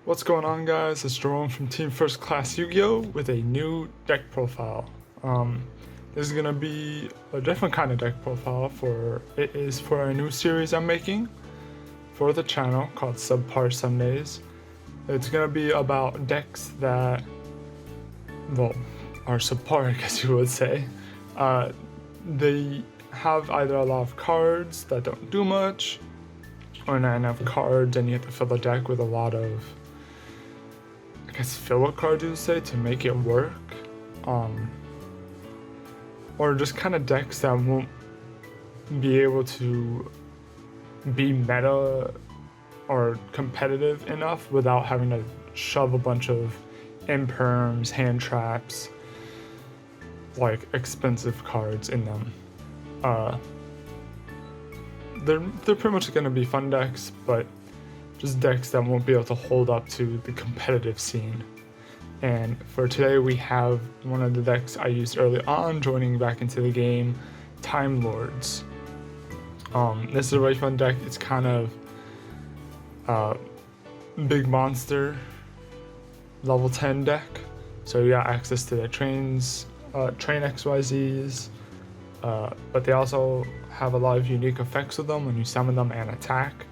What's going on, guys? It's Jerome from Team First Class Yu-Gi-Oh! With a new deck profile. This is gonna be a different kind of deck profile it is for a new series I'm making for the channel called Subpar Sundays. It's gonna be about decks that, well, are subpar, I guess you would say. They have either a lot of cards that don't do much, or not enough cards, and you have to fill the deck with a lot of, I guess, filler cards, you would say, to make it work. Or just kind of decks that won't be able to be meta or competitive enough without having to shove a bunch of imperms, hand traps, like expensive cards in them. They're pretty much going to be fun decks, but just decks that won't be able to hold up to the competitive scene. And for today, we have one of the decks I used early on, joining back into the game, Timelords. This is a really fun deck. It's kind of big monster, level 10 deck. So you got access to the train XYZs, but they also have a lot of unique effects with them when you summon them and attack.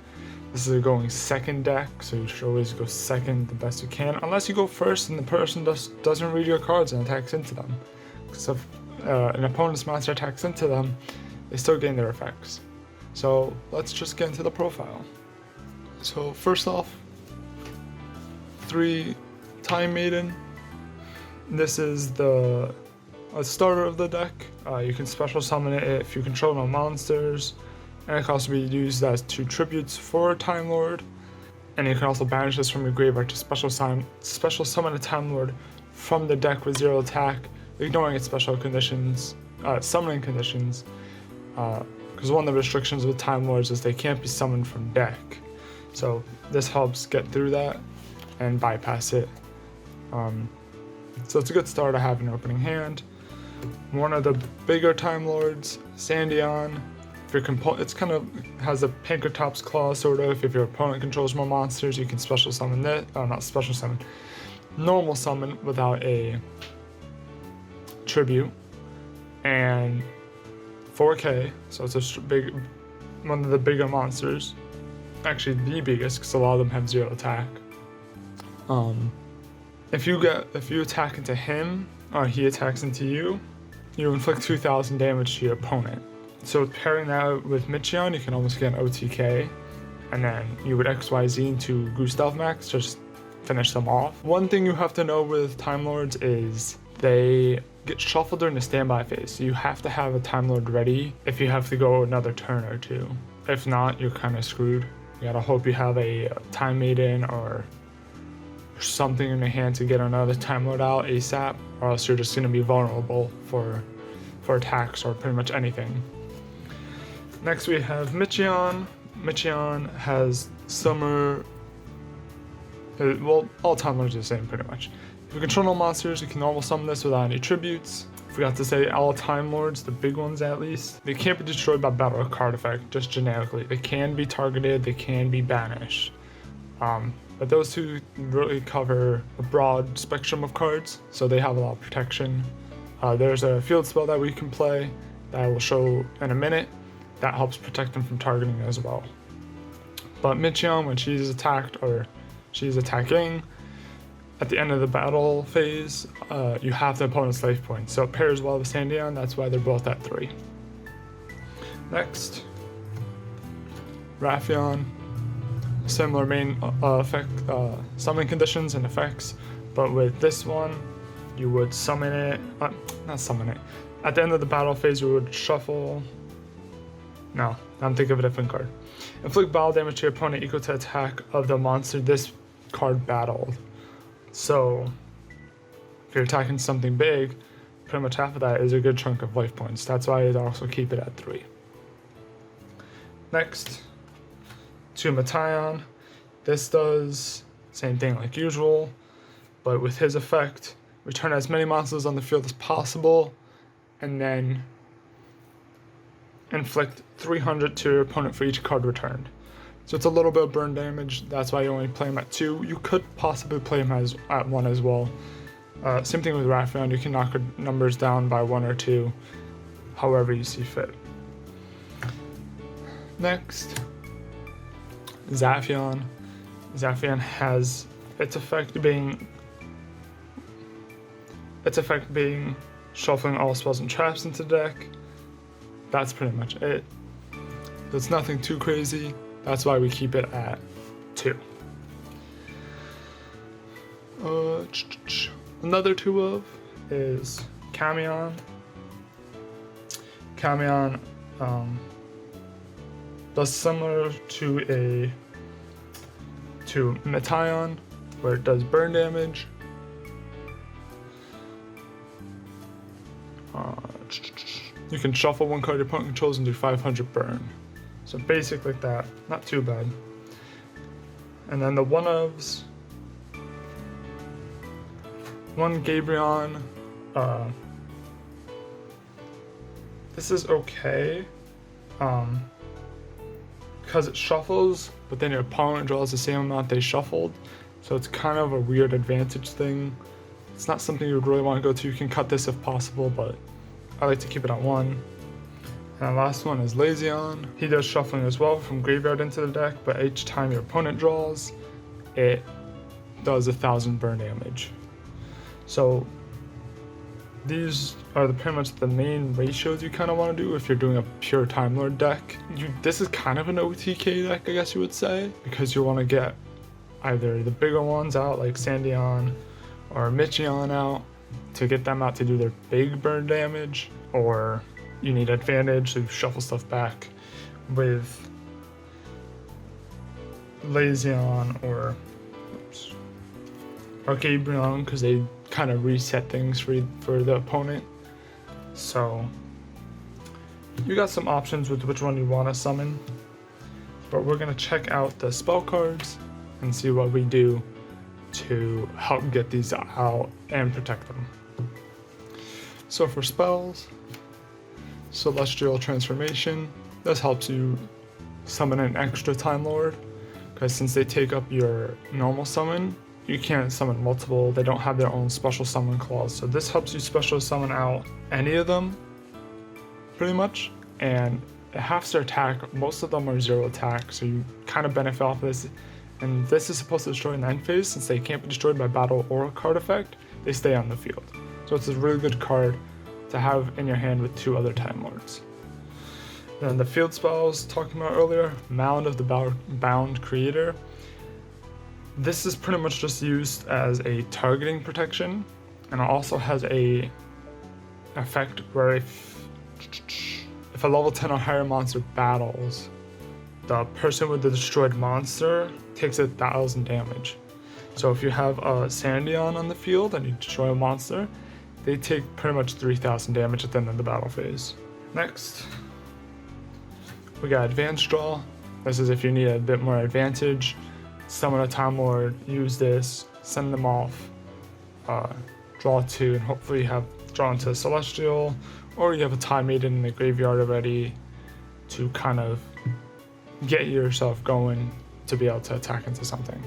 This is a going second deck, so you should always go second the best you can, unless you go first and the person doesn't read your cards and attacks into them. Because if an opponent's monster attacks into them, they still gain their effects. So let's just get into the profile. So first off, 3 Time Maiden. This is the starter of the deck. You can special summon it if you control no monsters, and it can also be used as 2 tributes for Timelord. And you can also banish this from your graveyard to special summon a Timelord from the deck with 0 attack, ignoring its special conditions, summoning conditions. Because one of the restrictions with Timelords is they can't be summoned from deck. So this helps get through that and bypass it. So it's a good start to have an opening hand. One of the bigger Timelords, Sandion. If your it's kind of has a Pankratops claw, sort of. If your opponent controls more monsters, you can special summon that. Not special summon, normal summon without a tribute. And 4K, so it's a one of the bigger monsters. Actually, the biggest, because a lot of them have 0 attack. If you attack into him, or he attacks into you, you inflict 2,000 damage to your opponent. So pairing that with Michion, you can almost get an OTK, and then you would XYZ into Gustav Max, just finish them off. One thing you have to know with Timelords is they get shuffled during the standby phase. So you have to have a Timelord ready if you have to go another turn or 2. If not, you're kind of screwed. You gotta hope you have a Time Maiden or something in your hand to get another Timelord out ASAP, or else you're just gonna be vulnerable for attacks or pretty much anything. Next we have Michion. Michion has summer. Well, all Timelords are the same pretty much. If you control no monsters, you can normal summon this without any tributes. Forgot to say, all Timelords, the big ones at least, they can't be destroyed by battle or card effect, just generically. They can be targeted, they can be banished. But those two really cover a broad spectrum of cards, so they have a lot of protection. There's a field spell that we can play that I will show in a minute that helps protect them from targeting as well. But Michion, when she's attacked or she's attacking, at the end of the battle phase, you have the opponent's life points. So it pairs well with Sandion, that's why they're both at 3. Next, Raffion. Similar main effect, summon conditions and effects, but with this one, you would summon it, not summon it. At the end of the battle phase, you would shuffle. No, I'm thinking of a different card. Inflict battle damage to your opponent equal to attack of the monster this card battled. So, if you're attacking something big, pretty much half of that is a good chunk of life points. That's why I also keep it at 3. Next, Tumatian. This does same thing like usual, but with his effect, return as many monsters on the field as possible, and then inflict 300 to your opponent for each card returned. So it's a little bit of burn damage. That's why you only play him at 2. You could possibly play him at 1 as well. Same thing with Raffion. You can knock her numbers down by 1 or 2, however you see fit. Next, Zaphion. Zaphion has its effect being shuffling all spells and traps into the deck. That's pretty much it. There's nothing too crazy. That's why we keep it at 2. Another 2 of is Camion. Camion does similar to Metaion, where it does burn damage. You can shuffle 1 card your opponent controls and do 500 burn. So basic like that, not too bad. And then the 1-ofs. 1 Gabrion. This is okay. Because it shuffles, but then your opponent draws the same amount they shuffled. So it's kind of a weird advantage thing. It's not something you would really want to go to. You can cut this if possible, but I like to keep it at 1. And the last one is Lazion. He does shuffling as well from graveyard into the deck, but each time your opponent draws, it does 1,000 burn damage. So these are pretty much the main ratios you kind of want to do if you're doing a pure Timelord deck. This is kind of an OTK deck, I guess you would say, because you want to get either the bigger ones out like Sandion or Michion out to get them out to do their big burn damage, or you need advantage so you shuffle stuff back with Lazion or Gabrion, because they kind of reset things for the opponent. So you got some options with which one you want to summon, but we're going to check out the spell cards and see what we do to help get these out and protect them. So for spells, Celestial Transformation. This helps you summon an extra Time Lord, because since they take up your normal summon, you can't summon multiple. They don't have their own special summon clause. So this helps you special summon out any of them, pretty much. And it halves their attack. Most of them are 0 attack, so you kind of benefit off of this. And this is supposed to destroy 9 phase. Since they can't be destroyed by battle or a card effect, they stay on the field. So it's a really good card to have in your hand with 2 other Time Lords. Then the field spells, talking about earlier, Mound of the Bound Creator. This is pretty much just used as a targeting protection, and it also has a effect where if a level 10 or higher monster battles, the person with the destroyed monster takes 1,000 damage. So if you have a Sandion on the field and you destroy a monster, they take pretty much 3,000 damage at the end of the battle phase. Next, we got Advanced Draw. This is if you need a bit more advantage. Summon a Time Lord, use this, send them off, draw 2, and hopefully you have drawn to Celestial, or you have a Time Maiden in the graveyard already to kind of get yourself going to be able to attack into something.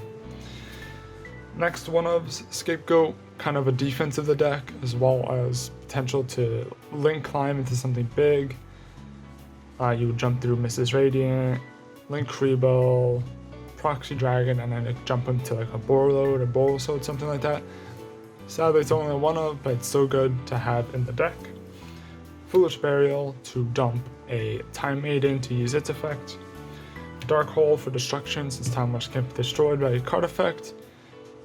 Next, 1-ofs, Scapegoat, kind of a defense of the deck, as well as potential to link climb into something big. You would jump through Mrs. Radiant, link Kribel, Proxy Dragon, and then jump into like a Borload or Bolosode, something like that. Sadly, it's only a 1-of, but it's still good to have in the deck. Foolish Burial to dump a Time Maiden to use its effect. Dark Hole for destruction, since Time Lords can't be destroyed by a card effect.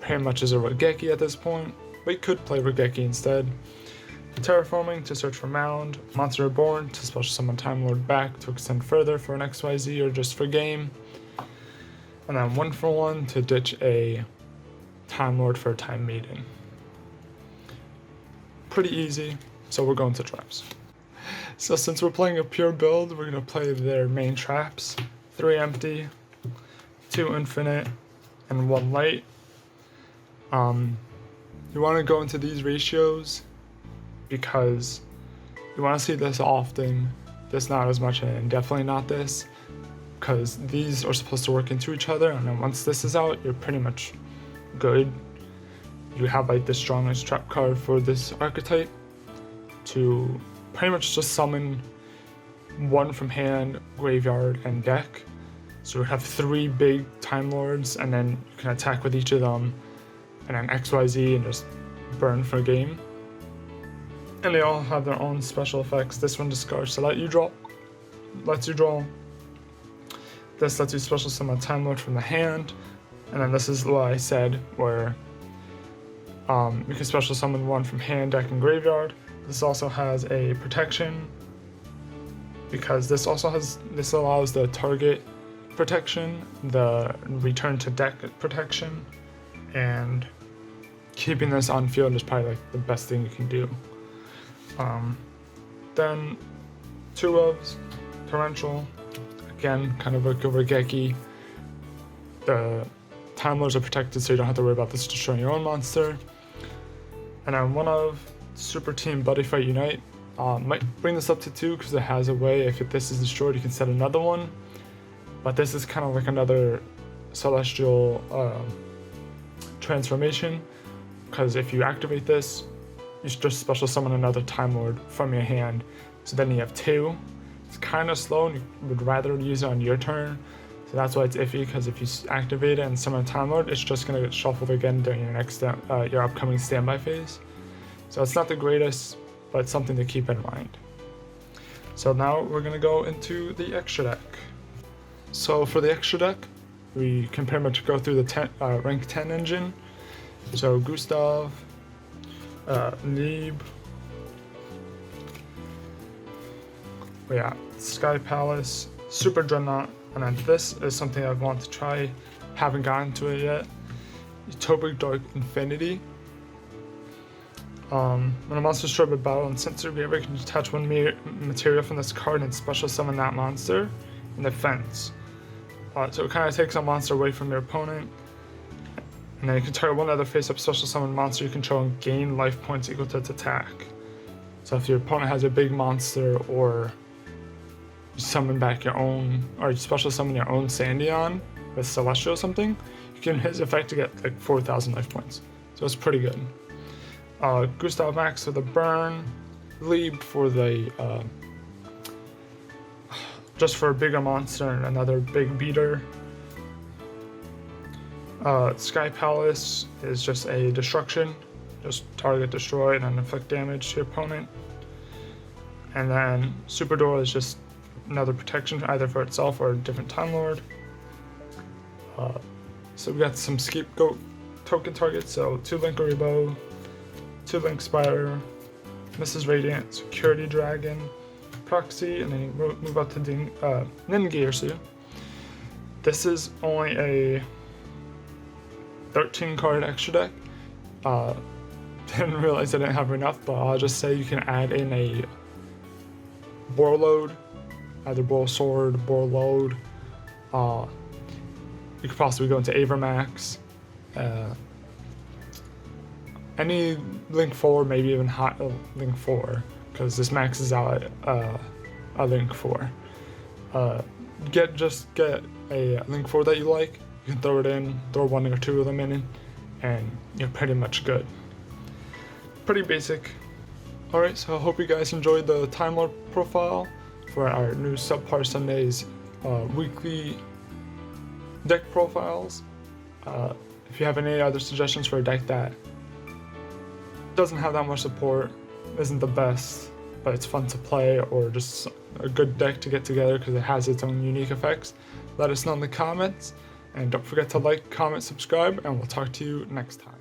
Pretty much is a Regeki at this point, but you could play Regeki instead. Terraforming to search for Mound. Monster Reborn to special summon Time Lord back to extend further for an XYZ or just for game. And then 1-for-1 to ditch a Time Lord for a Time Maiden. Pretty easy, so we're going to traps. So since we're playing a pure build, we're going to play their main traps. 3 empty, 2 infinite, and 1 light. You want to go into these ratios because you want to see this often, this not as much, and definitely not this. because these are supposed to work into each other, and then once this is out, you're pretty much good. You have like the strongest trap card for this archetype to pretty much just summon one from hand, graveyard, and deck. So we have 3 big Time Lords, and then you can attack with each of them, and then XYZ and just burn for a game. And they all have their own special effects. This one discards to let you draw. Lets you draw. This lets you special summon a Time Lord from the hand. And then this is what I said, where you can special summon one from hand, deck, and graveyard. This also has a protection, because this allows the target protection, the return to deck protection, and keeping this on field is probably like the best thing you can do. Then 2 of Torrential, again kind of a Geki. The Time Lords are protected, so you don't have to worry about this destroying your own monster. And then 1 of Super Team Buddy Fight Unite. Might bring this up to 2 because it has a way, if this is destroyed, you can set another one. But this is kind of like another celestial transformation, because if you activate this, you just special summon another Time Lord from your hand. So then you have 2. It's kind of slow, and you would rather use it on your turn. So that's why it's iffy, because if you activate it and summon a Time Lord, it's just going to get shuffled again during your next your upcoming standby phase. So it's not the greatest, but it's something to keep in mind. So now we're going to go into the extra deck. So for the extra deck, we can pretty much go through the rank 10 engine. So Gustav, Lieb, Sky Palace, Super Dreadnought, and then this is something I want to try, haven't gotten to it yet. Utopic Dark Infinity. When a monster is destroyed by battle and sent to the graveyard, you can detach 1 material from this card and special summon that monster in defense. So it kind of takes a monster away from your opponent. And then you can target 1 other face-up special summon monster you control and gain life points equal to its attack. So if your opponent has a big monster, or you summon back your own, or you special summon your own Sandion with Celestial or something, you can hit his effect to get like 4,000 life points. So it's pretty good. Gustav Max for the burn, Lieb for the just for a bigger monster and another big beater. Sky Palace is just a destruction, just target, destroy, and then inflict damage to your opponent. And then Super Door is just another protection, either for itself or a different Time Lord. So we got some Scapegoat token targets, so 2 Link Oribo, 2 Link Spider, Mrs. Radiant, Security Dragon, Proxy, and then you move up to Ningirsu. This is only a 13 card extra deck. Didn't realize I didn't have enough, but I'll just say you can add in a Borload, either Bor Sword, Bor Load. You could possibly go into Avermax. Any Link 4, maybe even Hot Link 4, because this maxes out at a Link 4. Get a Link 4 that you like. You can throw it in, throw 1 or 2 of them in, and you're pretty much good. Pretty basic. Alright, so I hope you guys enjoyed the Timelord profile for our new Subpar Sundays weekly deck profiles. If you have any other suggestions for a deck that doesn't have that much support, isn't the best, but it's fun to play, or just a good deck to get together because it has its own unique effects, let us know in the comments. And don't forget to like, comment, subscribe, and we'll talk to you next time.